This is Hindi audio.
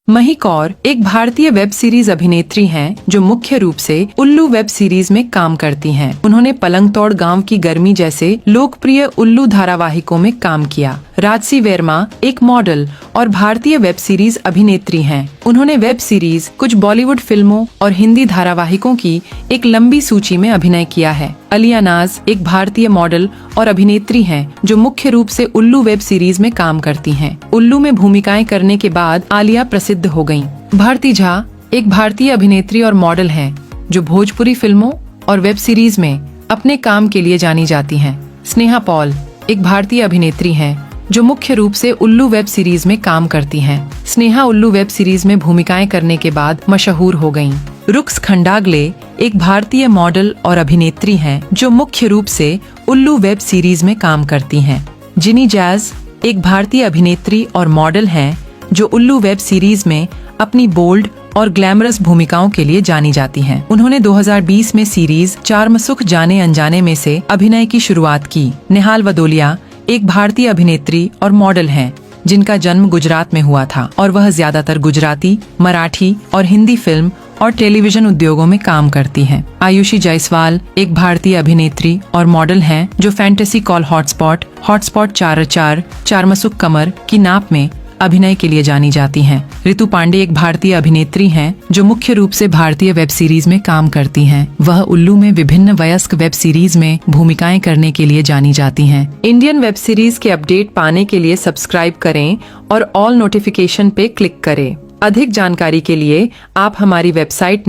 मही कौर एक भारतीय वेब सीरीज अभिनेत्री हैं जो मुख्य रूप से उल्लू वेब सीरीज में काम करती हैं। उन्होंने पलंग तोड़ गांव की गर्मी जैसे लोकप्रिय उल्लू धारावाहिकों में काम किया। राजसी वर्मा एक मॉडल और भारतीय वेब सीरीज अभिनेत्री हैं। उन्होंने वेब सीरीज, कुछ बॉलीवुड फिल्मों और हिंदी धारावाहिकों की एक लंबी सूची में अभिनय किया है। अलिया नाज एक भारतीय मॉडल और अभिनेत्री हैं जो मुख्य रूप से उल्लू वेब सीरीज में काम करती हैं। उल्लू में भूमिकाएं करने के बाद आलिया प्रसिद्ध हो गयीं। भारती झा एक भारतीय अभिनेत्री और मॉडल हैं जो भोजपुरी फिल्मों और वेब सीरीज में अपने काम के लिए जानी जाती हैं। स्नेहा पॉल एक भारतीय अभिनेत्री हैं जो मुख्य रूप से उल्लू वेब सीरीज में काम करती हैं। स्नेहा उल्लू वेब सीरीज में भूमिकाएं करने के बाद मशहूर हो गयीं। रुक्स खंडागले एक भारतीय मॉडल और अभिनेत्री हैं जो मुख्य रूप से उल्लू वेब सीरीज में काम करती हैं। जिनी जैज एक भारतीय अभिनेत्री और मॉडल हैं जो उल्लू वेब सीरीज में अपनी बोल्ड और ग्लैमरस भूमिकाओं के लिए जानी जाती हैं। उन्होंने 2020 में सीरीज चारमसुख जाने अनजाने में से अभिनय की शुरुआत की। निहाल वदोलिया एक भारतीय अभिनेत्री और मॉडल हैं जिनका जन्म गुजरात में हुआ था और वह ज्यादातर गुजराती, मराठी और हिंदी फिल्म और टेलीविजन उद्योगों में काम करती हैं। आयुषी जायसवाल एक भारतीय अभिनेत्री और मॉडल हैं जो फैंटेसी कॉल हॉटस्पॉट, 4 चारमसुख कमर की नाप में अभिनय के लिए जानी जाती हैं। ऋतु पांडे एक भारतीय अभिनेत्री हैं जो मुख्य रूप से भारतीय वेब सीरीज में काम करती हैं। वह उल्लू में विभिन्न वयस्क वेब सीरीज में भूमिकाएं करने के लिए जानी जाती हैं। इंडियन वेब सीरीज के अपडेट पाने के लिए सब्सक्राइब करें और ऑल नोटिफिकेशन पे क्लिक करें। अधिक जानकारी के लिए आप हमारी वेबसाइट